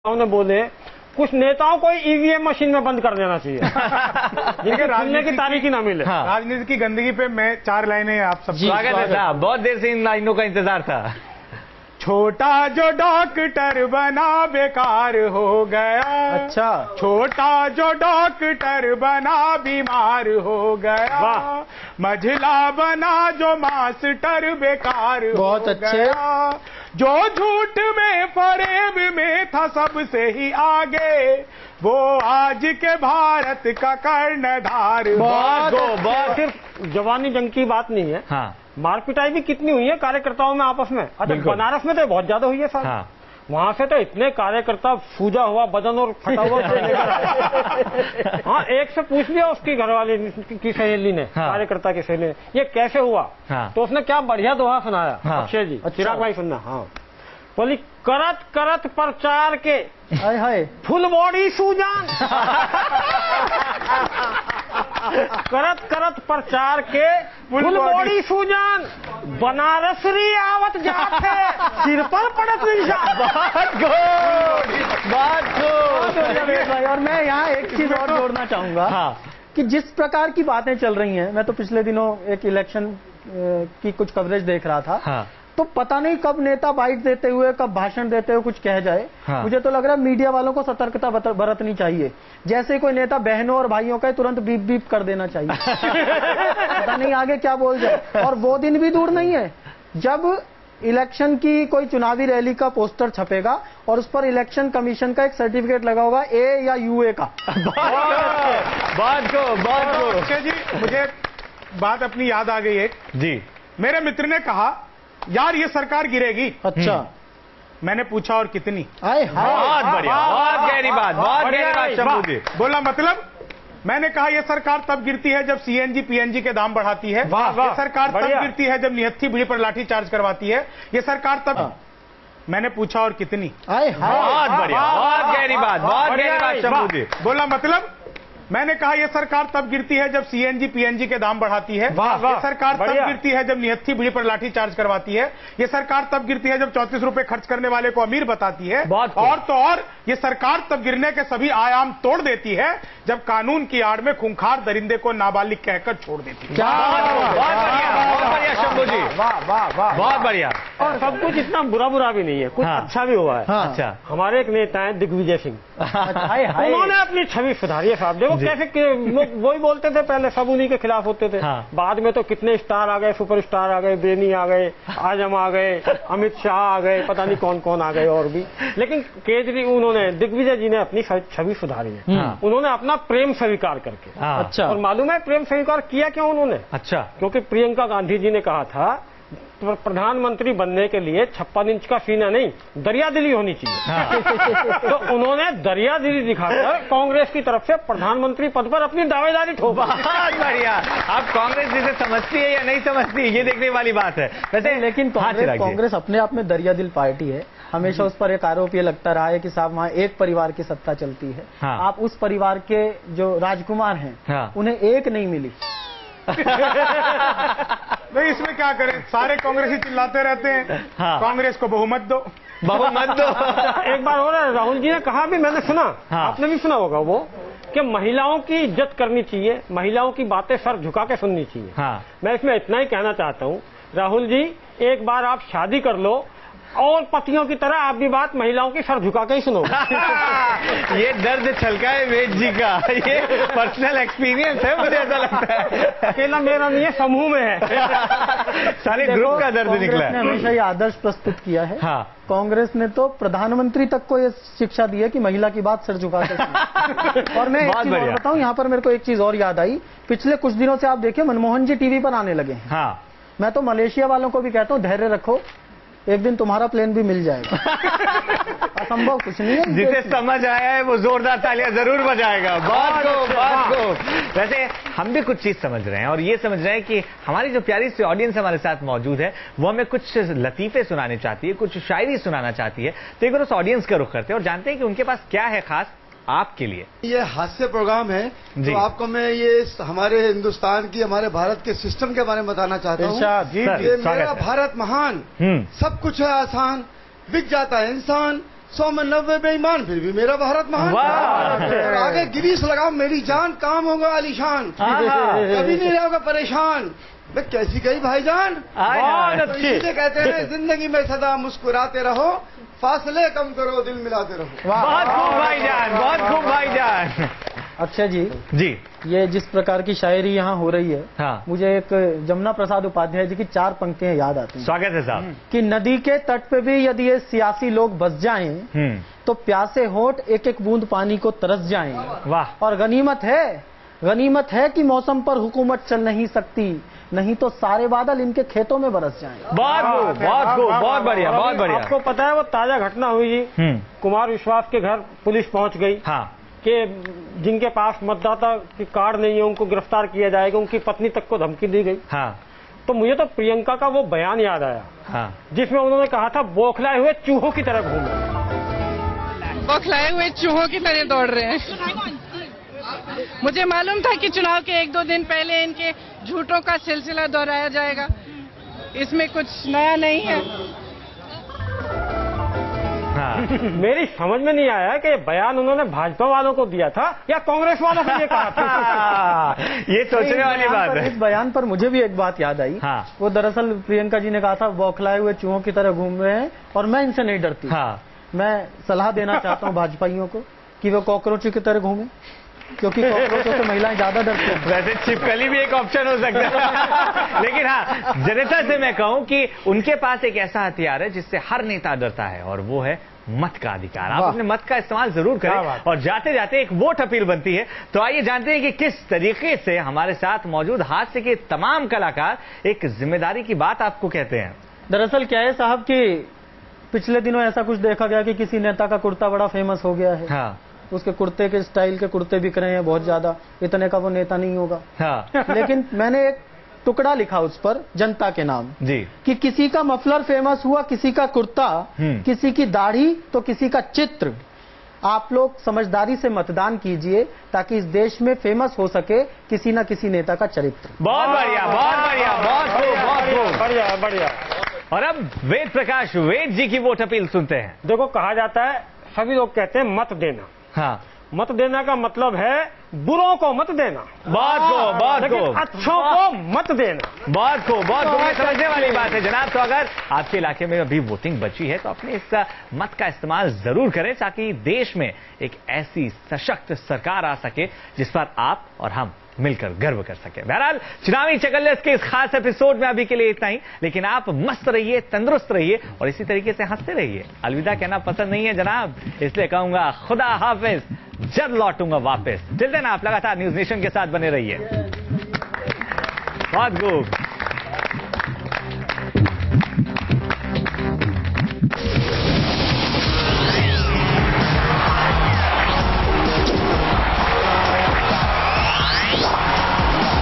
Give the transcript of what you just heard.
उन्होंने बोले कुछ नेताओं को ईवीएम मशीन में बंद कर देना चाहिए जिनके खुलने की तारीख ही ना मिले। हाँ। राजनीति की गंदगी पे मैं 4 लाइनें आप सब स्वागत है साहब, बहुत देर से इन लाइनों का इंतजार था। छोटा जो डॉक्टर बना बेकार हो गया। अच्छा। छोटा जो डॉक्टर बना बीमार हो गया। वाह। मझला बना जो मास्टर बेकार बहुत हो अच्छे। गया। जो झूठ में फरेब में था सबसे ही आगे, वो आज के भारत का कर्णधार। बहुत सिर्फ जवानी जंग की बात नहीं है। हाँ। मार पिटाई भी कितनी हुई है कार्यकर्ताओं में आपस में। अच्छा, बनारस में तो बहुत ज्यादा हुई है साहब। हाँ। वहां से तो इतने कार्यकर्ता सूजा हुआ बदन और फटा हुआ हाँ, एक से पूछ लिया उसकी घरवाली की सहेली ने। हाँ। कार्यकर्ता की सहेली ने ये कैसे हुआ। हाँ। तो उसने क्या बढ़िया दोहा सुनाया। हाँ। अक्षय जी, अच्छा। चिराग भाई सुनना। हाँ, बोली करत करत प्रचार के हाय हाय फुल बॉडी सूजान करत करत प्रचार के फुल बॉडी सूजान, बनारसरी आवत जाते सिर पर पड़त निशान। भाई, और मैं यहाँ एक चीज और जोड़ना चाहूंगा। हाँ। कि जिस प्रकार की बातें चल रही हैं, मैं तो पिछले दिनों एक इलेक्शन की कुछ कवरेज देख रहा था। हाँ। तो पता नहीं कब नेता बाइट देते हुए, कब भाषण देते हुए कुछ कह जाए। हाँ। मुझे तो लग रहा है मीडिया वालों को सतर्कता बरतनी चाहिए। जैसे कोई नेता बहनों और भाइयों का तुरंत बीप बीप कर देना चाहिए। पता नहीं आगे क्या बोल जाए। और वो दिन भी दूर नहीं है जब इलेक्शन की कोई चुनावी रैली का पोस्टर छपेगा और उस पर इलेक्शन कमीशन का एक सर्टिफिकेट लगा होगा, ए या यूए का। बहुत अक्षय जी, मुझे बात अपनी याद आ गई एक। जी। मेरे मित्र ने कहा यार ये सरकार गिरेगी। अच्छा। मैंने पूछा और कितनी। हाय हाय। बहुत बढ़िया, बहुत गहरी बात, बहुत गहरी बात शंभू जी। बोला मतलब। मैंने कहा यह सरकार तब गिरती है जब सीएनजी पीएनजी के दाम बढ़ाती है। यह सरकार तब गिरती है जब निहत्थी बुढ़ी पर लाठी चार्ज करवाती है। यह सरकार तब। मैंने पूछा और कितनी। हाय हाय। बहुत बढ़िया, बहुत गहरी बात, बहुत गहरी बात शंभू जी। बोला मतलब। मैंने कहा यह सरकार तब गिरती है जब सीएनजी पीएनजी के दाम बढ़ाती है। यह सरकार तब गिरती है जब निहत्थी बुढ़ी पर लाठी चार्ज करवाती है। यह सरकार तब गिरती है जब 34 रुपए खर्च करने वाले को अमीर बताती है। और तो और ये सरकार तब गिरने के सभी आयाम तोड़ देती है जब कानून की आड़ में खूंखार दरिंदे को नाबालिग कहकर छोड़ देती है। बहुत बढ़िया शंभू जी, वाह वाह वाह, बहुत बढ़िया। और सब कुछ इतना बुरा बुरा भी नहीं है, कुछ हाँ। अच्छा भी हुआ है। हाँ। अच्छा। हमारे एक नेता है दिग्विजय सिंह, हाय हाय। उन्होंने अपनी छवि सुधारी है साहब। देखो कैसे वही बोलते थे पहले, सब उन्हीं के खिलाफ होते थे। हाँ। बाद में तो कितने स्टार आ गए, सुपरस्टार आ गए, बेनी आ गए, आजम आ गए, अमित शाह आ गए, पता नहीं कौन कौन आ गए और भी। लेकिन उन्होंने दिग्विजय जी ने अपनी छवि सुधारी है। उन्होंने अपना प्रेम स्वीकार करके। अच्छा। और मालूम है प्रेम स्वीकार किया क्यों उन्होंने? अच्छा। क्योंकि प्रियंका गांधी जी ने कहा था प्रधानमंत्री बनने के लिए 56 इंच का सीना नहीं, दरियादिली होनी चाहिए। तो उन्होंने दरियादिली दिखाकर कांग्रेस की तरफ से प्रधानमंत्री पद पर अपनी दावेदारी ठोक। बहुत बढ़िया। अब कांग्रेस जिसे समझती है या नहीं समझती ये देखने वाली बात है वैसे। लेकिन कांग्रेस अपने आप में दरियादिल पार्टी है। हमेशा उस पर एक आरोप ये लगता रहा है कि साहब वहाँ एक परिवार की सत्ता चलती है। हाँ। आप उस परिवार के जो राजकुमार हैं, हाँ। उन्हें एक नहीं मिली। भाई इसमें क्या करें, सारे कांग्रेसी चिल्लाते रहते हैं। हाँ। कांग्रेस को बहुमत दो, बहुमत दो। एक बार हो रहा है, राहुल जी ने कहा भी, मैंने सुना। हाँ। आपने भी सुना होगा वो, कि महिलाओं की इज्जत करनी चाहिए, महिलाओं की बातें सर झुका के सुननी चाहिए। हाँ। मैं इसमें इतना ही कहना चाहता हूँ, राहुल जी एक बार आप शादी कर लो और पतियों की तरह आप भी बात महिलाओं की सर झुका के ही सुनो। ये दर्द छलका है वेद जी का, ये पर्सनल एक्सपीरियंस है, मुझे ऐसा लगता है। अकेला मेरा नहीं है, समूह में है। सारे ग्रुप का दर्द निकला है। हमेशा ये आदर्श प्रस्तुत किया है। हाँ। कांग्रेस ने तो प्रधानमंत्री तक को ये शिक्षा दी है कि महिला की बात सर झुका के सुनो। और मैं एक चीज और बताऊं, यहाँ पर मेरे को एक चीज और याद आई। पिछले कुछ दिनों से आप देखिए मनमोहन जी टीवी पर आने लगे हैं। हाँ। मैं तो मलेशिया वालों को भी कहता हूँ धैर्य रखो, एक दिन तुम्हारा प्लेन भी मिल जाएगा। असंभव कुछ नहीं है। जिसे समझ आया है वो जोरदार तालियां जरूर बजाएगा। बहुत को। वैसे हम भी कुछ चीज समझ रहे हैं और ये समझ रहे हैं कि हमारी जो प्यारी सी ऑडियंस हमारे साथ मौजूद है वो हमें कुछ लतीफे सुनाने चाहती है, कुछ शायरी सुनाना चाहती है। तो एक बार उस ऑडियंस का रुख करते हैं और जानते हैं कि उनके पास क्या है खास आपके लिए। ये हास्य प्रोग्राम है, तो आपको मैं ये हमारे हिंदुस्तान की, हमारे भारत के सिस्टम के बारे में बताना चाहता हूँ। ये मेरा भारत महान, सब कुछ है आसान, बिक जाता है इंसान, 100 में 90 बेईमान, फिर भी मेरा भारत महान। और आगे गिरीश लगाओ मेरी जान, काम होगा आलीशान, कभी नहीं रहोगे परेशान। मैं कैसी गई भाईजान, बहुत अच्छी। इसीलिए कहते हैं जिंदगी में सदा मुस्कुराते रहो, फासले कम करो, दिल मिलाते रहो। बहुत खूब भाईजान, बहुत खूब भाईजान। अक्षय जी, जी, ये जिस प्रकार की शायरी यहाँ हो रही है, हाँ, मुझे एक जमुना प्रसाद उपाध्याय जी की 4 पंक्तियां याद आती हैं। स्वागत है साहब। कि नदी के तट पे भी यदि ये सियासी लोग बस जाएं, तो प्यासे होठ एक एक बूंद पानी को तरस जाएं। वाह। और गनीमत है कि मौसम पर हुकूमत चल नहीं सकती, नहीं तो सारे बादल इनके खेतों में बरस जाएं। बहुत खूब, बहुत खूब, बहुत बढ़िया, बहुत बढ़िया। आपको पता है वो ताजा घटना हुई जी, कुमार विश्वास के घर पुलिस पहुंच गई, हाँ, कि जिनके पास मतदाता की कार्ड नहीं है उनको गिरफ्तार किया जाएगा, उनकी पत्नी तक को धमकी दी गई। हाँ, तो मुझे तो प्रियंका का वो बयान याद आया, हाँ, जिसमें उन्होंने कहा था बौखलाए हुए चूहों की तरह घूमे। बौखलाए हुए चूहों की तरह दौड़ रहे हैं। मुझे मालूम था कि चुनाव के 1-2 दिन पहले इनके झूठों का सिलसिला दोहराया जाएगा, इसमें कुछ नया नहीं है। हाँ। मेरी समझ में नहीं आया कि बयान उन्होंने भाजपा वालों को दिया था या कांग्रेस वालों को ये कहा था। ये सोचने वाली बात है। इस बयान पर मुझे भी एक बात याद आई। हाँ। वो दरअसल प्रियंका जी ने कहा था बौखलाए हुए चूहों की तरह घूम रहे हैं और मैं इनसे नहीं डरती। हाँ। मैं सलाह देना चाहता हूँ भाजपाइयों को कि वो कॉकरोचों की तरह घूमे, क्योंकि कॉकरोचों से महिलाएं ज्यादा डरती हैं। वैसे छिपकली भी एक ऑप्शन हो सकता है। लेकिन हाँ, जनता से मैं कहूं कि उनके पास एक ऐसा हथियार है जिससे हर नेता डरता है, और वो है मत का अधिकार। आप अपने मत का इस्तेमाल जरूर करें, और जाते जाते एक वोट अपील बनती है। तो आइए जानते हैं कि किस तरीके से हमारे साथ मौजूद हास्य के तमाम कलाकार एक जिम्मेदारी की बात आपको कहते हैं। दरअसल क्या है साहब कि पिछले दिनों ऐसा कुछ देखा गया कि किसी नेता का कुर्ता बड़ा फेमस हो गया है। हाँ। उसके कुर्ते के स्टाइल के कुर्ते बिक रहे हैं बहुत ज्यादा, इतने का वो नेता नहीं होगा। हाँ। लेकिन मैंने एक टुकड़ा लिखा उस पर जनता के नाम जी, कि किसी का मफलर फेमस हुआ, किसी का कुर्ता, किसी की दाढ़ी तो किसी का चित्र। आप लोग समझदारी से मतदान कीजिए ताकि इस देश में फेमस हो सके किसी न किसी नेता का चरित्र। बहुत बढ़िया, बहुत बढ़िया, बहुत खूब, बहुत खूब, बढ़िया बढ़िया। और अब वेद प्रकाश वेद जी की वोट अपील सुनते हैं। देखो, कहा जाता है, सभी लोग कहते हैं मत देना। हाँ, मत देना का मतलब है बुरों को मत देना, बहुत लेकिन खूब, अच्छों को मत देना। बहुत खूब, बहुत खूब। ये समझने वाली बात है जनाब। तो अगर आपके इलाके में अभी वोटिंग बची है तो अपने इस मत का इस्तेमाल जरूर करें, ताकि देश में एक ऐसी सशक्त सरकार आ सके जिस पर आप और हम मिलकर गर्व कर सके। बहरहाल, चुनावी चकल्लस के इस खास एपिसोड में अभी के लिए इतना ही, लेकिन आप मस्त रहिए, तंदुरुस्त रहिए और इसी तरीके से हंसते रहिए। अलविदा कहना पसंद नहीं है जनाब, इसलिए कहूंगा खुदा हाफिज, जल्द लौटूंगा वापस। टिल देन आप लगातार न्यूज नेशन के साथ बने रहिए। बहुत खूब।